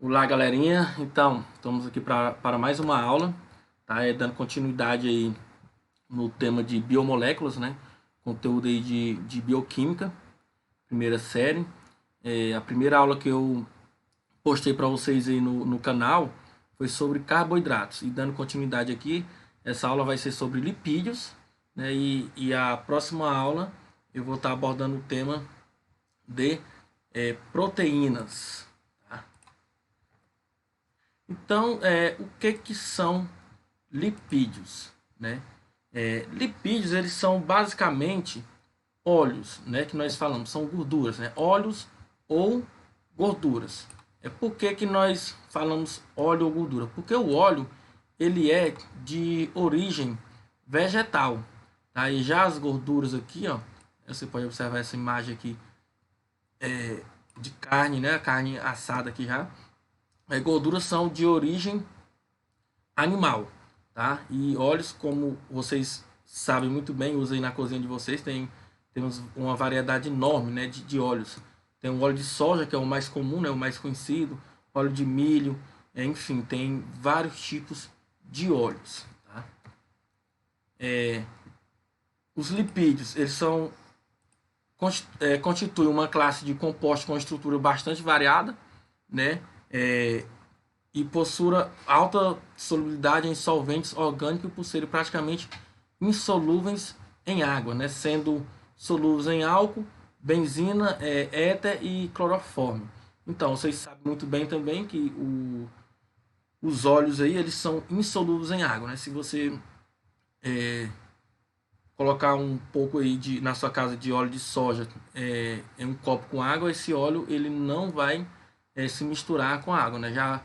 Olá, galerinha. Então, estamos aqui para mais uma aula, tá? Dando continuidade aí no tema de biomoléculas, né? Conteúdo aí de bioquímica, primeira série. A primeira aula que eu postei para vocês aí no canal foi sobre carboidratos. E dando continuidade aqui, essa aula vai ser sobre lipídios, né? E a próxima aula eu vou estar abordando o tema de proteínas. Então, o que são lipídios, né? Lipídios, eles são basicamente óleos, né? Que nós falamos, são gorduras, né? Óleos ou gorduras. Por que nós falamos óleo ou gordura? Porque o óleo, ele é de origem vegetal, tá? E já as gorduras aqui, ó, você pode observar essa imagem aqui de carne, né? Carne assada aqui já. Gorduras são de origem animal, tá? E óleos, como vocês sabem muito bem, usem na cozinha de vocês, temos uma variedade enorme, né, de óleos. Tem o óleo de soja, que é o mais comum, né, o mais conhecido, óleo de milho, enfim, tem vários tipos de óleos, tá? Os lipídios, eles constituem uma classe de compostos com estrutura bastante variada, né? E possua alta solubilidade em solventes orgânicos por serem praticamente insolúveis em água, né? Sendo solúveis em álcool, benzina, éter e cloroforme. Então, vocês sabem muito bem também que os óleos aí, eles são insolúveis em água, né? Se você colocar um pouco aí na sua casa de óleo de soja em um copo com água, esse óleo ele não vai se misturar com a água, né? Já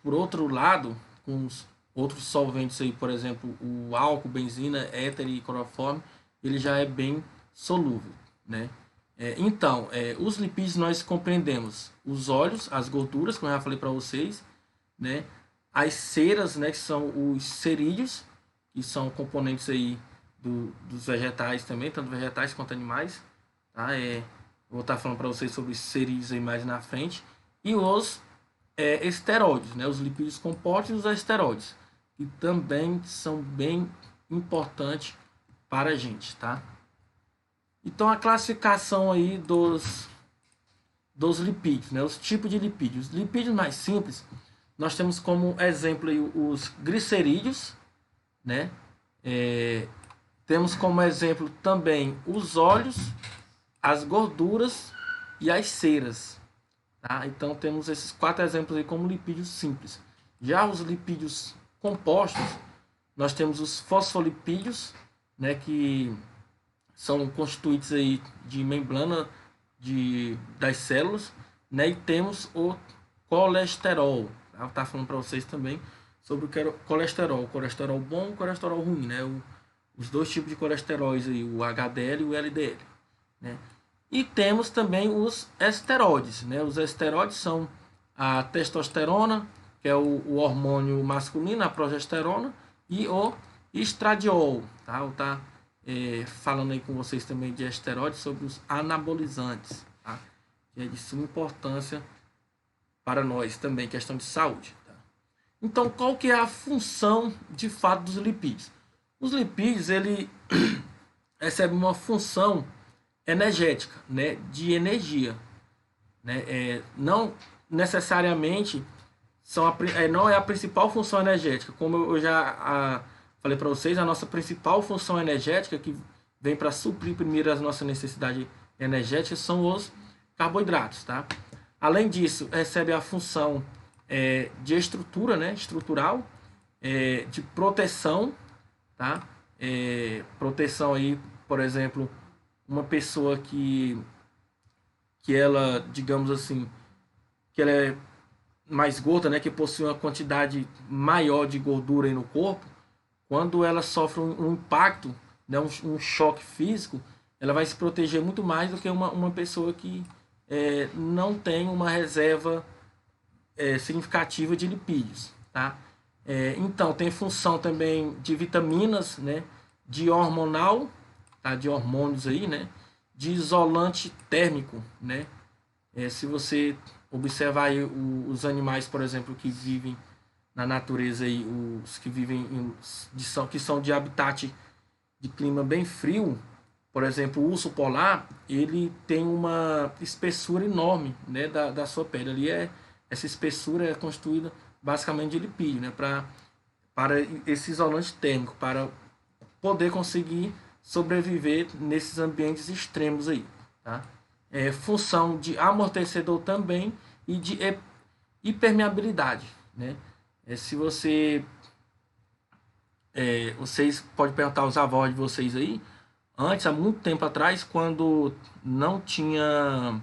por outro lado, com os outros solventes aí, por exemplo, o álcool, benzina, éter e cloroforme, ele já é bem solúvel, né? Então, os lipídios nós compreendemos os óleos, as gorduras, como eu já falei para vocês, né? As ceras, né, que são os cerídeos, que são componentes aí dos vegetais também, tanto vegetais quanto animais, tá? Vou estar falando para vocês sobre cerídeos aí mais na frente. E os esteroides, né? Os lipídios compostos e os esteroides, que também são bem importantes para a gente, tá? Então a classificação aí dos lipídios, né? Os tipos de lipídios. Os lipídios mais simples, nós temos como exemplo aí os glicerídeos, né? Temos como exemplo também os óleos, as gorduras e as ceras. Tá? Então temos esses quatro exemplos aí como lipídios simples. Já os lipídios compostos, nós temos os fosfolipídios, né, que são constituídos aí de membrana das células, né, e temos o colesterol. Eu vou estar falando para vocês também sobre o colesterol bom e colesterol ruim, né, os dois tipos de colesteróis aí, o HDL e o LDL, né? E temos também os esteroides, né? Os esteroides são a testosterona, que é o hormônio masculino, a progesterona, e o estradiol, tá? Eu tá falando aí com vocês também de esteroides sobre os anabolizantes, tá? Que é de suma importância para nós também, questão de saúde. Tá? Então, qual que é a função de fato dos lipídios? Os lipídios, ele recebem uma função energética, né, de energia, né, não necessariamente não é a principal função energética, como eu já falei para vocês, a nossa principal função energética que vem para suprir primeiro as nossas necessidades energéticas são os carboidratos, tá? Além disso, recebe a função de estrutura, né, estrutural, de proteção, tá? Proteção aí, por exemplo, uma pessoa que ela, digamos assim, que ela é mais gorda, né, que possui uma quantidade maior de gordura aí no corpo, quando ela sofre um impacto, né, um choque físico, ela vai se proteger muito mais do que uma pessoa que não tem uma reserva significativa de lipídios, tá? Então tem função também de vitaminas, né, de hormonal, tá, de hormônios aí, né, de isolante térmico, né? Se você observar aí os animais, por exemplo, que vivem na natureza aí, os que vivem que são de habitat de clima bem frio, por exemplo, o urso polar, ele tem uma espessura enorme, né, da sua pele. Ali essa espessura é constituída basicamente de lipídio, né, para esse isolante térmico, para poder conseguir sobreviver nesses ambientes extremos aí, tá? Função de amortecedor também e de impermeabilidade, né? Se vocês podem perguntar aos avós de vocês aí, antes, há muito tempo atrás, quando não tinha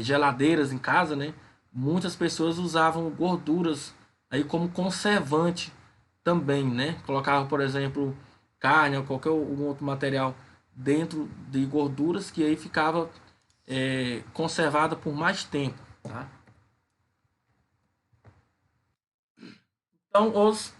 geladeiras em casa, né? Muitas pessoas usavam gorduras aí como conservante também, né? Colocavam, por exemplo, carne ou qualquer outro material dentro de gorduras que aí ficava conservada por mais tempo, tá? Então, os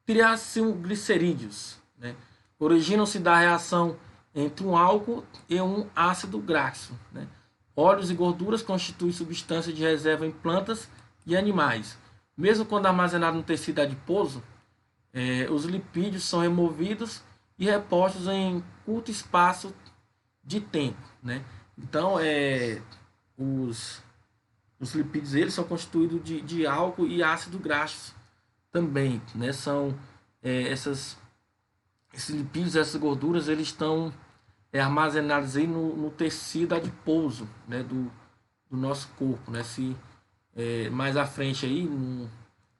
triacilglicerídeos, né, originam-se da reação entre um álcool e um ácido gráfico, né? Óleos e gorduras constituem substância de reserva em plantas e animais. Mesmo quando armazenado no tecido adiposo, os lipídios são removidos e repostos em curto espaço de tempo, né? Então, os, os lipídios eles são constituídos de álcool e ácido graxo também, né? São esses lipídios, essas gorduras, eles estão armazenados aí no tecido adiposo, né? Do nosso corpo, né? Se mais à frente aí, no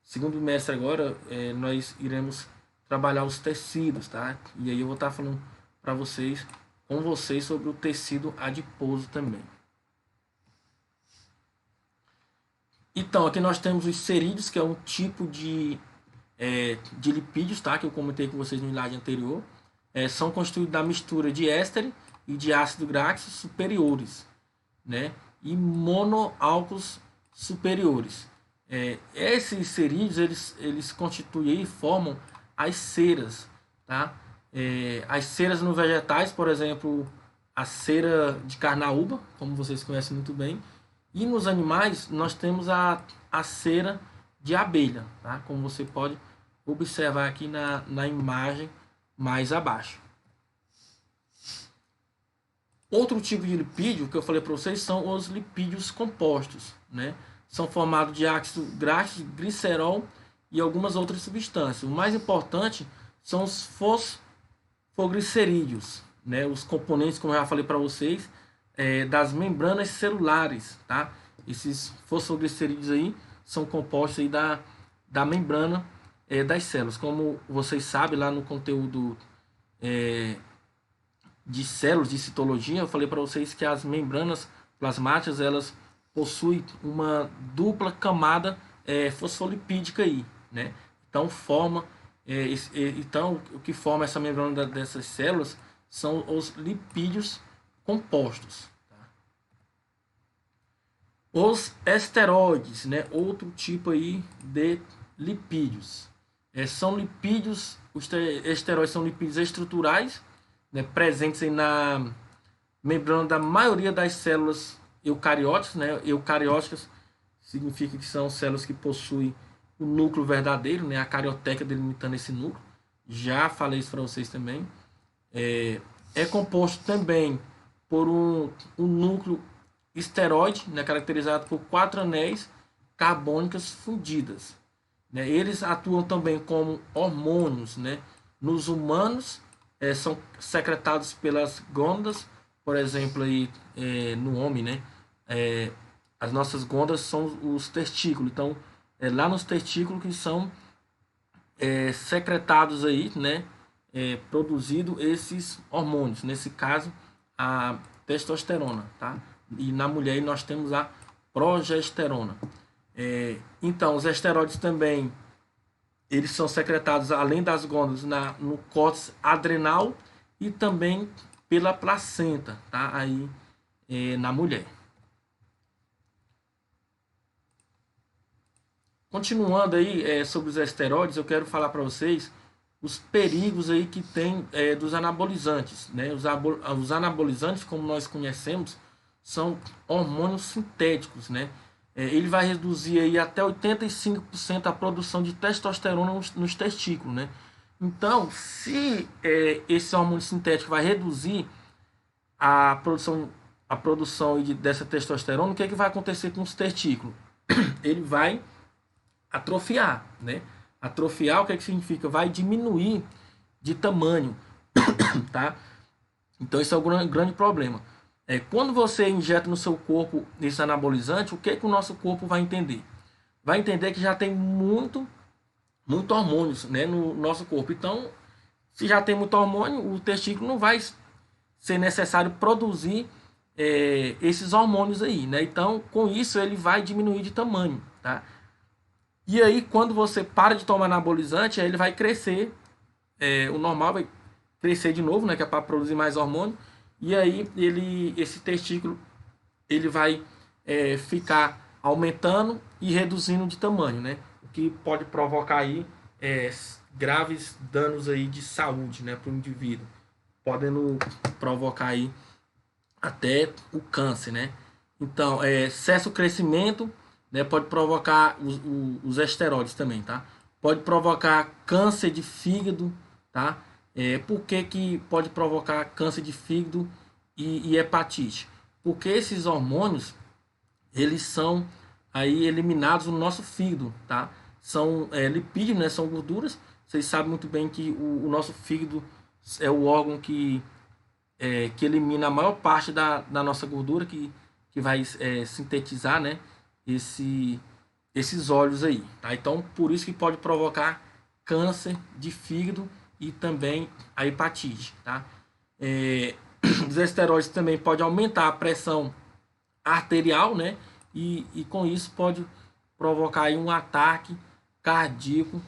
segundo bimestre agora, nós iremos trabalhar os tecidos, tá? E aí eu vou estar falando para vocês, com vocês, sobre o tecido adiposo também. Então, aqui nós temos os cerídeos, que é um tipo de lipídios, tá? Que eu comentei com vocês no slide anterior. São constituídos da mistura de éster e de ácido gráfico superiores, né? E monoálcools superiores. Esses cerídeos eles constituem e formam as ceras, tá? As ceras no vegetais, por exemplo, a cera de carnaúba, como vocês conhecem muito bem, e nos animais nós temos a cera de abelha, tá? Como você pode observar aqui na imagem mais abaixo. Outro tipo de lipídio que eu falei para vocês são os lipídios compostos, né? São formados de ácido gráfico, glicerol e algumas outras substâncias. O mais importante são os fosfoglicerídeos, né? Os componentes, como eu já falei para vocês, das membranas celulares, tá? Esses fosfoglicerídeos aí são compostos aí da membrana das células. Como vocês sabem, lá no conteúdo de células, de citologia, eu falei para vocês que as membranas plasmáticas, elas possuem uma dupla camada fosfolipídica aí, né? Então então o que forma essa membrana dessas células são os lipídios compostos. Tá? Os esteroides, né? Outro tipo aí de lipídios. São lipídios, os esteroides são lipídios estruturais, né? Presentes aí na membrana da maioria das células eucarióticas, né? Eucarióticas significa que são células que possuem o núcleo verdadeiro, né? A carioteca delimitando esse núcleo. Já falei isso para vocês também. É composto também por um núcleo esteroide, né? Caracterizado por 4 anéis carbônicas fundidas. Né? Eles atuam também como hormônios, né? Nos humanos, são secretados pelas gônadas, por exemplo, aí, no homem, né? As nossas gônadas são os testículos. Então, lá nos testículos que são secretados aí, né? Produzido esses hormônios. Nesse caso, a testosterona, tá? E na mulher nós temos a progesterona. Então, os esteroides também eles são secretados, além das gônadas, no córtex adrenal e também pela placenta, tá? Aí na mulher. Continuando aí sobre os esteroides, eu quero falar para vocês os perigos aí que tem dos anabolizantes, né? Os anabolizantes, como nós conhecemos, são hormônios sintéticos, né? Ele vai reduzir aí até 85% a produção de testosterona nos testículos, né? Então, se esse hormônio sintético vai reduzir a produção dessa testosterona, o que vai acontecer com os testículos? Ele vai atrofiar, né? Atrofiar, o que significa? Vai diminuir de tamanho, tá? Então, esse é o grande problema. Quando você injeta no seu corpo esse anabolizante, o que o nosso corpo vai entender? Vai entender que já tem muito hormônios, né, no nosso corpo. Então, se já tem muito hormônio, o testículo não vai ser necessário produzir esses hormônios aí, né? Então, com isso, ele vai diminuir de tamanho, tá? E aí, quando você para de tomar anabolizante, aí ele vai crescer, o normal vai crescer de novo, né, que é para produzir mais hormônio, e aí esse testículo ele vai ficar aumentando e reduzindo de tamanho, né? O que pode provocar aí graves danos aí de saúde, né, para o indivíduo, podendo provocar aí até o câncer, né? Então, excesso de crescimento, né, pode provocar os esteroides também, tá? Pode provocar câncer de fígado, tá? Por que pode provocar câncer de fígado e hepatite? Porque esses hormônios, eles são aí eliminados no nosso fígado, tá? São lipídios, né? São gorduras. Vocês sabem muito bem que o nosso fígado é o órgão que elimina a maior parte da nossa gordura, que vai sintetizar, né, esses óleos aí, tá? Então, por isso que pode provocar câncer de fígado e também a hepatite, tá? Os esteroides também podem aumentar a pressão arterial, né? E com isso pode provocar aí um ataque cardíaco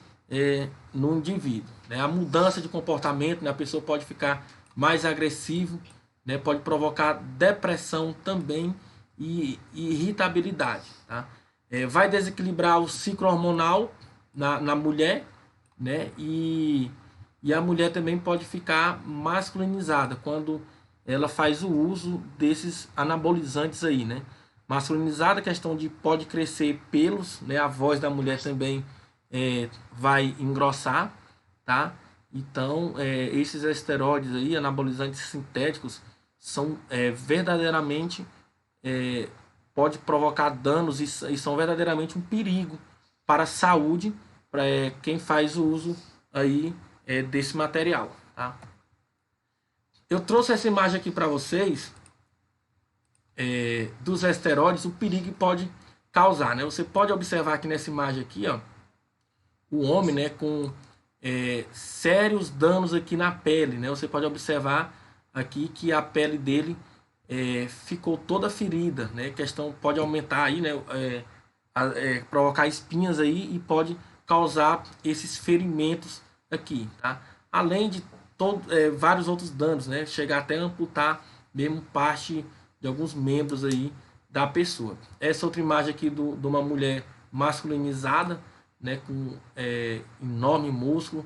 no indivíduo, né? A mudança de comportamento, né? A pessoa pode ficar mais agressivo, né? Pode provocar depressão também e irritabilidade, tá? Vai desequilibrar o ciclo hormonal na mulher, né? E a mulher também pode ficar masculinizada quando ela faz o uso desses anabolizantes aí, né? Masculinizada, questão de pode crescer pelos, né? A voz da mulher também vai engrossar, tá? Então, esses esteroides aí, anabolizantes sintéticos, são verdadeiramente pode provocar danos e são verdadeiramente um perigo para a saúde para quem faz o uso aí desse material, tá? Eu trouxe essa imagem aqui para vocês dos esteroides, o perigo que pode causar, né? Você pode observar aqui nessa imagem aqui, ó, o homem, né, com sérios danos aqui na pele, né? Você pode observar aqui que a pele dele ficou toda ferida, né? A questão pode aumentar aí, né? Provocar espinhas aí e pode causar esses ferimentos aqui, tá? Além de vários outros danos, né? Chegar até a amputar mesmo parte de alguns membros aí da pessoa. Essa outra imagem aqui de uma mulher masculinizada, né? Com enorme músculo,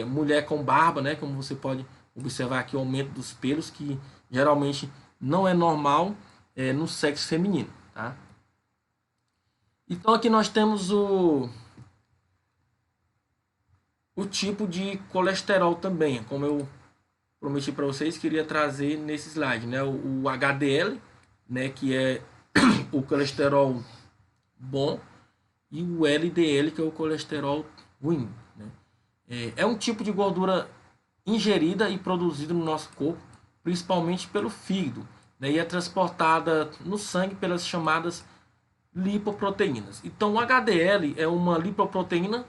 mulher com barba, né? Como você pode observar aqui, o aumento dos pelos, que geralmente não é normal no sexo feminino, tá? Então aqui nós temos o tipo de colesterol também, como eu prometi para vocês, queria trazer nesse slide, né? O HDL, né? Que é o colesterol bom, e o LDL, que é o colesterol ruim, né? É um tipo de gordura ingerida e produzida no nosso corpo, principalmente pelo fígado, né? E é transportada no sangue pelas chamadas lipoproteínas. Então, o HDL é uma lipoproteína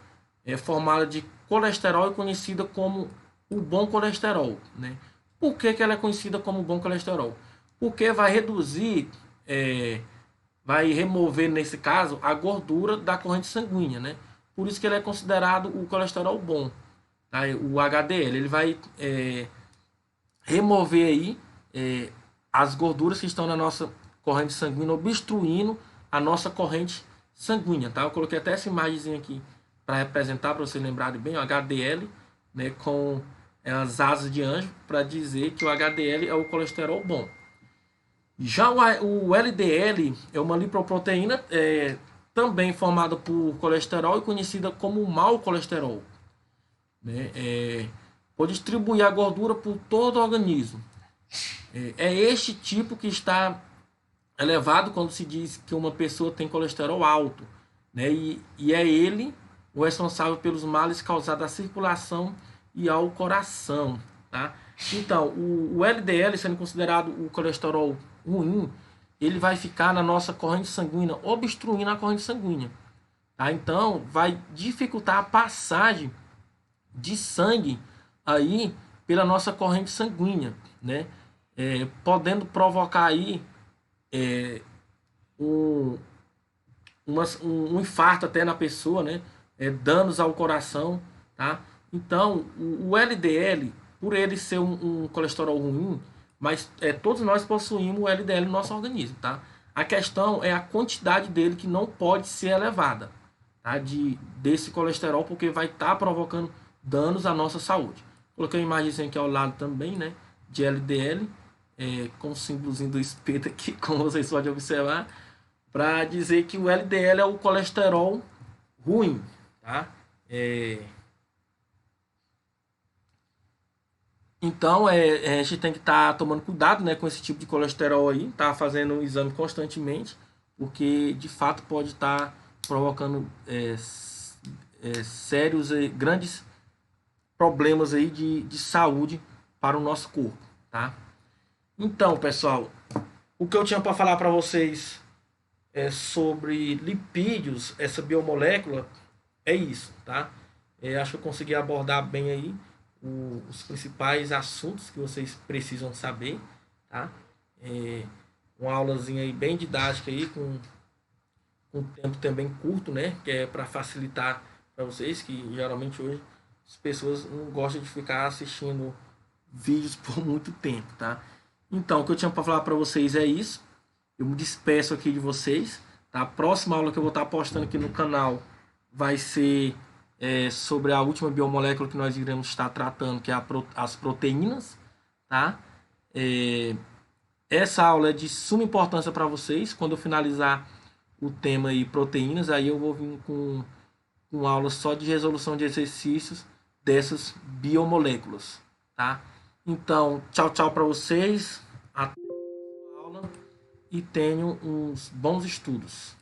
formada de colesterol e conhecida como o bom colesterol, né? Por que ela é conhecida como bom colesterol? Porque vai reduzir, vai remover, nesse caso, a gordura da corrente sanguínea, né? Por isso que ele é considerado o colesterol bom, tá? O HDL, ele vai remover aí as gorduras que estão na nossa corrente sanguínea, obstruindo a nossa corrente sanguínea, tá? Eu coloquei até essa imagem aqui para representar, para vocês lembrarem bem, o HDL, né, com as asas de anjo, para dizer que o HDL é o colesterol bom. Já o LDL é uma lipoproteína também formada por colesterol e conhecida como mau colesterol, né? Pode distribuir a gordura por todo o organismo. É este tipo que está elevado quando se diz que uma pessoa tem colesterol alto, né? E é ele o responsável pelos males causados à circulação e ao coração, tá? Então, o LDL, sendo considerado o colesterol ruim, ele vai ficar na nossa corrente sanguínea, obstruindo a corrente sanguínea, tá? Então, vai dificultar a passagem de sangue aí pela nossa corrente sanguínea, né? Podendo provocar aí um, um infarto até na pessoa, né? Danos ao coração, tá? Então, o LDL, por ele ser um colesterol ruim, mas todos nós possuímos o LDL no nosso organismo, tá? A questão é a quantidade dele que não pode ser elevada, tá? Desse colesterol, porque vai estar provocando danos à nossa saúde. Coloquei uma imagem aqui ao lado também, né? De LDL, com o símbolozinho do espeto aqui, como vocês podem observar, para dizer que o LDL é o colesterol ruim, tá? Então, a gente tem que estar tomando cuidado, né, com esse tipo de colesterol aí, tá fazendo um exame constantemente, porque de fato pode estar provocando sérios e grandes problemas aí de saúde para o nosso corpo, tá? Então, pessoal, o que eu tinha para falar para vocês sobre lipídios, essa biomolécula, é isso, tá? Acho que eu consegui abordar bem aí os principais assuntos que vocês precisam saber, tá? Uma aulazinha aí bem didática aí, com um tempo também curto, né? Que é para facilitar para vocês, que geralmente hoje as pessoas não gostam de ficar assistindo vídeos por muito tempo, tá? Então, o que eu tinha para falar para vocês é isso. Eu me despeço aqui de vocês, tá? A próxima aula que eu vou estar postando aqui no canal vai ser sobre a última biomolécula que nós iremos estar tratando, que é as proteínas, tá? Essa aula é de suma importância para vocês. Quando eu finalizar o tema aí, proteínas, aí eu vou vir com aula só de resolução de exercícios dessas biomoléculas, tá? Então, tchau, tchau para vocês. Até a aula e tenham uns bons estudos.